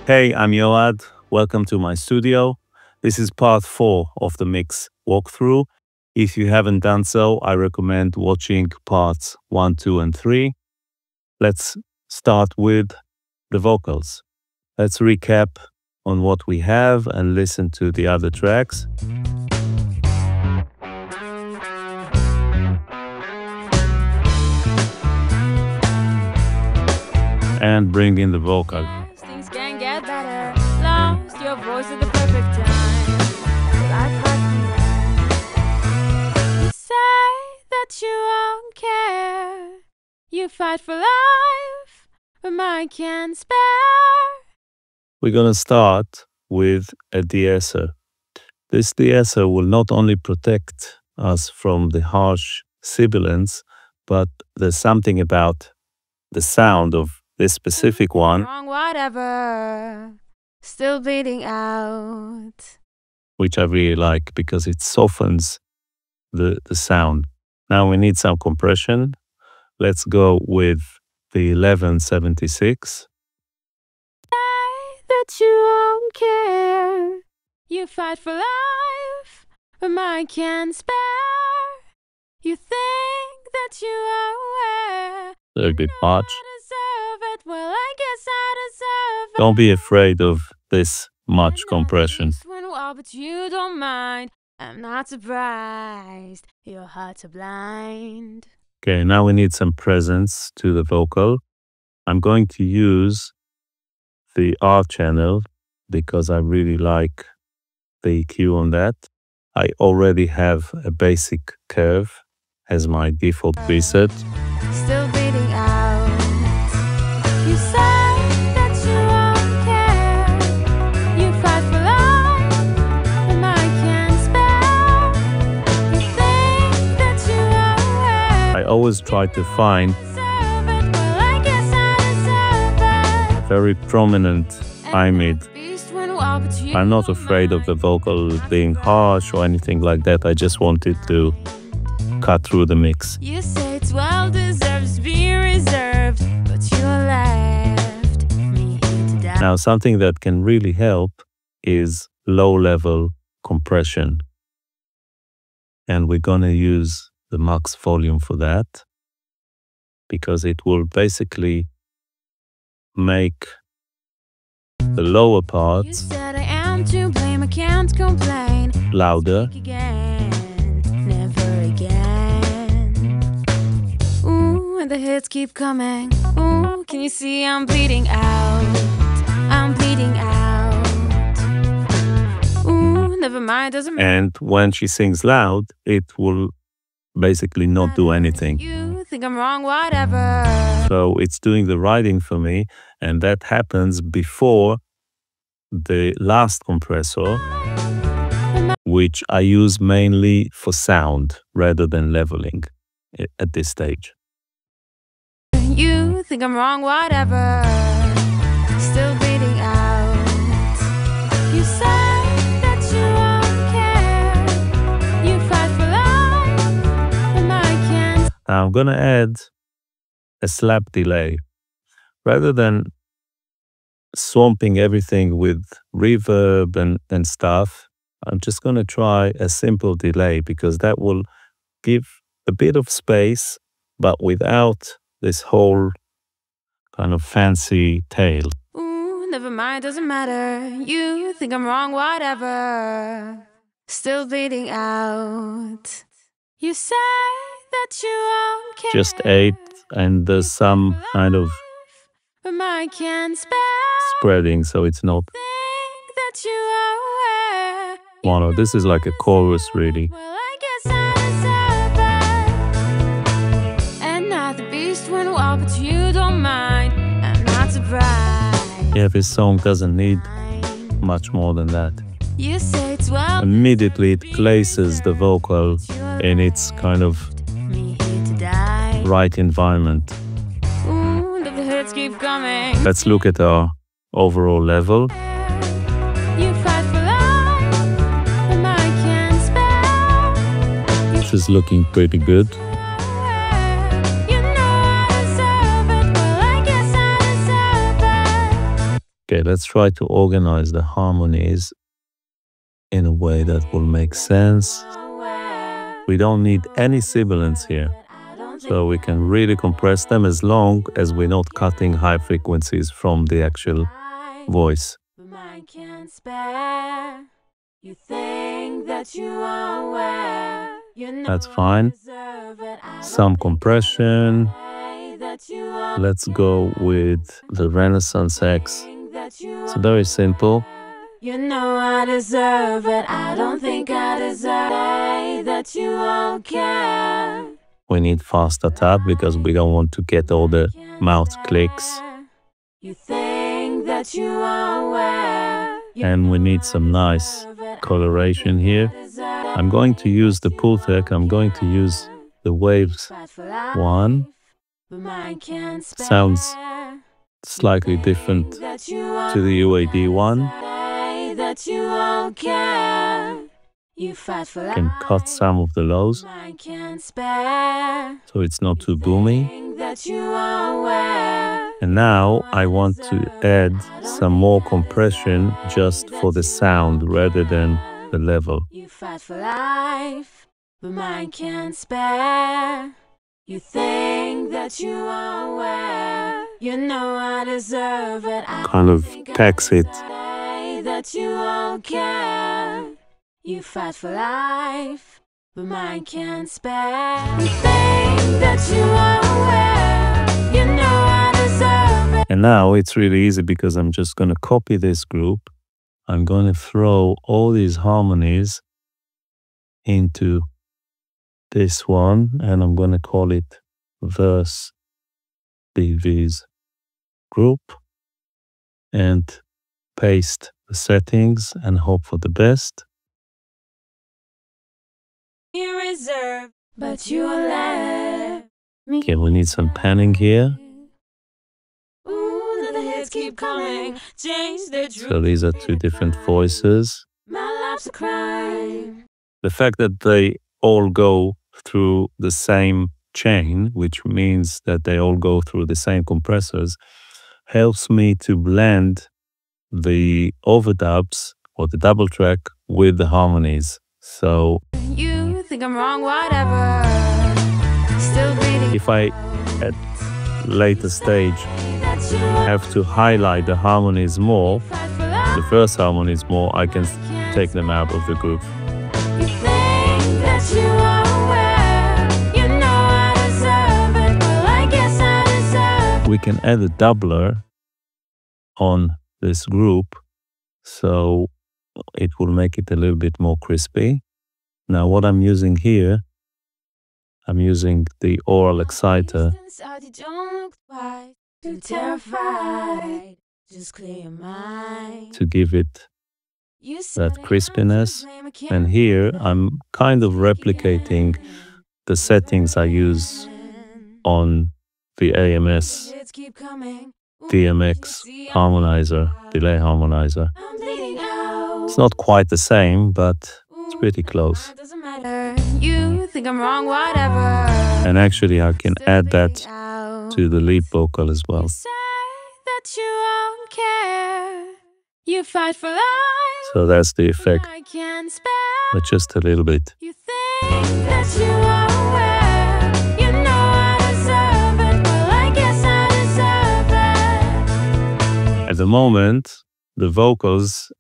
Hey, I'm Yoad. Welcome to my studio. This is part 4 of the mix walkthrough. If you haven't done so, I recommend watching parts 1, 2, and 3. Let's start with the vocals. Let's recap on what we have and listen to the other tracks. And bring in the vocal. Things can get better. Lost your voice at the perfect time. Life has been. You say that you won't care. You fight for life, but mine can spare. We're gonna start with a de-esser. This de-esser will not only protect us from the harsh sibilants, but there's something about the sound of this specific one, Wrong, whatever. Still bleeding out. which I really like because it softens the sound. Now we need some compression. Let's go with the 1176. That you won't care. You fight for life, but mine can spare. You think that you are aware. A little bit much. I deserve it. Well, I guess I deserve it. Don't be afraid of this much compression. But you don't mind. I'm not surprised. Your hearts are blind. Okay, now we need some presence to the vocal. I'm going to use the R channel because I really like the EQ on that. I already have a basic curve as my default preset. Still bleeding out. You say that you won't care. You fight for life, but mine can spare. You think that you are aware. I always try to find Deserve it. Well, I guess I deserve it. very prominent high mid. Beast when wild, but you I'm not don't afraid of mind. the vocal being harsh or anything like that. I just wanted to cut through the mix. You say it's well deserved to be reserved, but you left me here to die. Now, something that can really help is low-level compression. And we're going to use the MaxxVolume for that because it will basically make the lower You parts said I am to blame, I can't complain. louder. Speak again, never again. Ooh, and the hits keep coming. Ooh, can you see I'm bleeding out? I'm bleeding out. Ooh, never mind, doesn't matter. And when she sings loud, it will basically not do anything. You think I'm wrong, whatever. So it's doing the writing for me, and that happens before the last compressor, which I use mainly for sound rather than leveling at this stage. You think I'm wrong, whatever. Still bleeding out. You say that you won't care. You fight for life, but mine can't. Now I'm gonna add a slap delay. Rather than swamping everything with reverb and stuff, I'm just gonna try a simple delay because that will give a bit of space, but without this whole kind of fancy tail. Ooh, never mind, doesn't matter. You think I'm wrong, whatever. Still bleeding out. You say that you won't care. Just 8, and there's some kind of But mine can spare. spreading, so it's not Think that you are aware. mono. This is like a chorus, really. Well, I guess I deserve it. And not the beast when wild, but you don't mind. I'm not surprised. Yeah, this song doesn't need much more than that. You say it's well. Immediately it places the vocal in its kind of Me here to die. right environment. Ooh, the hits keep coming. Let's look at our overall level. You fight for life, but mine can spare. This is looking pretty good. Okay, let's try to organize the harmonies in a way that will make sense. We don't need any sibilants here, so we can really compress them as long as we're not cutting high frequencies from the actual voice. That's fine. Some compression. Let's go with the Renaissance X. It's very simple. You know I deserve it. I don't think I deserve that you won't care. We need faster tap because we don't want to get all the mouth clicks. You think that you are aware. And we need some nice coloration here. I'm going to use the Pultec. I'm going to use the Waves 1. Sounds slightly different to the UAD one. Can cut some of the lows so it's not too boomy. And now I want to add some more compression just for the sound rather than the level. You fight for life, but mine can't spare. You think that you are aware. You know I deserve it. Kind of packs it. That you won't care. You fight for life, but mine can't spare. You think that you are aware. You know I deserve it. And now it's really easy because I'm just going to copy this group. I'm going to throw all these harmonies into this one, and I'm going to call it verse BV's group, and paste the settings and hope for the best. You reserve, but you let me. Okay, we need some panning here. Ooh, the hits keep coming. Change their truth. So these are two different voices. My life's a crime. The fact that they all go through the same chain, which means that they all go through the same compressors, helps me to blend the overdubs or the double track with the harmonies. So You think I'm wrong, whatever. Still bleeding. if I at later stage have to highlight the harmonies more, the first harmonies more, I can take them out of the group. You think that you are aware. You know I deserve it. Well, I guess I deserve it. We can add a doubler on this group, so it will make it a little bit more crispy. Now what I'm using here, I'm using the oral exciter Inside, you don't look quite too terrified. Just clear your mind. to give it You said that it crispiness. blame a kid. And here I'm kind of replicating the settings I use on the AMS Hits keep coming. Ooh, DMX harmonizer, delay harmonizer. I'm bleeding out. It's not quite the same, but it's pretty close. It doesn't matter. You think I'm wrong, whatever. And actually I can Still add that bleeding out. to the lead vocal as well. You say that you won't care. You fight for life. So that's the effect, I can't spare. but just a little bit. You think that you are aware. You know I deserve it. Well, I guess I deserve it. At the moment, the vocals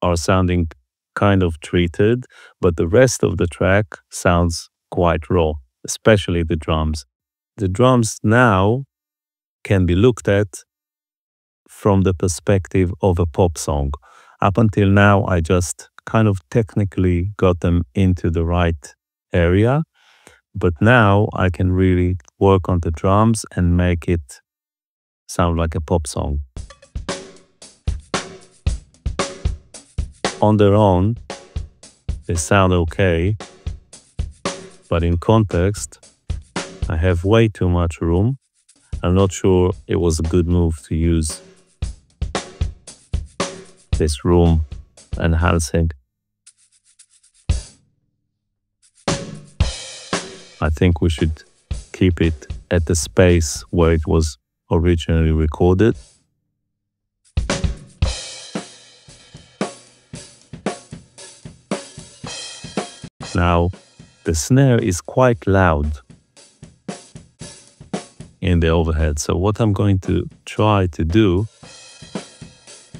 are sounding kind of treated, but the rest of the track sounds quite raw, especially the drums. The drums now can be looked at from the perspective of a pop song. Up until now, I just kind of technically got them into the right area, but now I can really work on the drums and make it sound like a pop song. On their own, they sound okay, but in context, I have way too much room. I'm not sure it was a good move to use this room enhancing. I think we should keep it at the space where it was originally recorded. Now, the snare is quite loud in the overhead. So what I'm going to try to do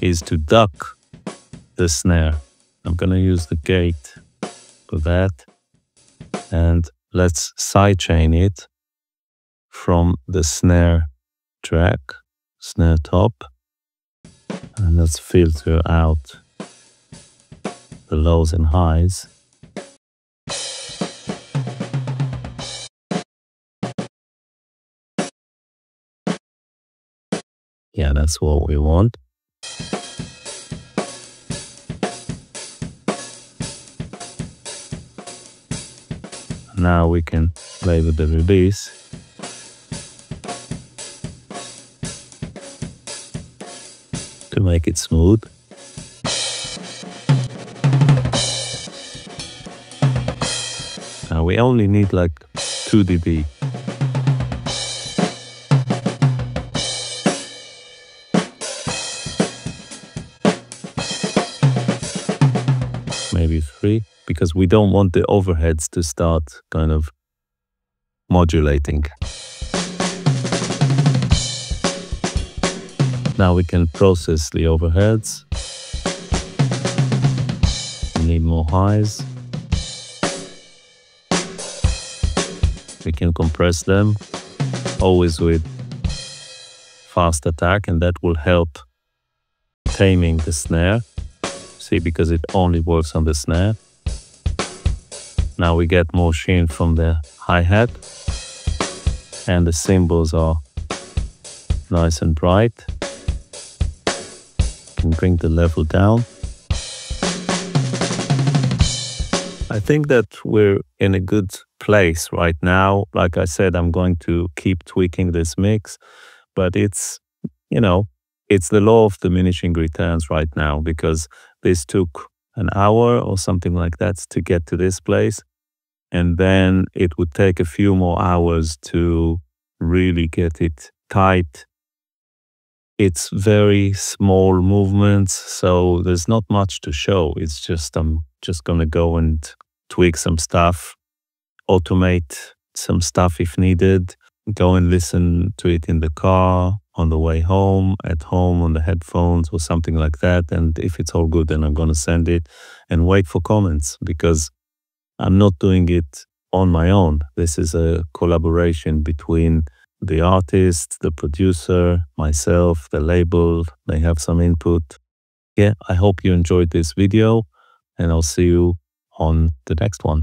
is to duck the snare. I'm going to use the gate for that. And let's sidechain it from the snare track, snare top. And let's filter out the lows and highs. Yeah, that's what we want. Now we can play with the release. To make it smooth. Now we only need like 2 dB. Maybe 3, because we don't want the overheads to start kind of modulating. Now we can process the overheads. We need more highs. We can compress them, always with fast attack, and that will help taming the snare. See, because it only works on the snare. Now we get more sheen from the hi-hat, and the cymbals are nice and bright. Can bring the level down. I think that we're in a good place right now. Like I said, I'm going to keep tweaking this mix, but it's, you know, it's the law of diminishing returns right now, because this took an hour or something like that to get to this place. And then it would take a few more hours to really get it tight. It's very small movements, so there's not much to show. It's just, I'm just gonna go and tweak some stuff, automate some stuff if needed, go and listen to it in the car, on the way home, at home, on the headphones or something like that. And if it's all good, then I'm gonna send it and wait for comments, because I'm not doing it on my own. This is a collaboration between the artist, the producer, myself, the label. They have some input. Yeah, I hope you enjoyed this video, and I'll see you on the next one.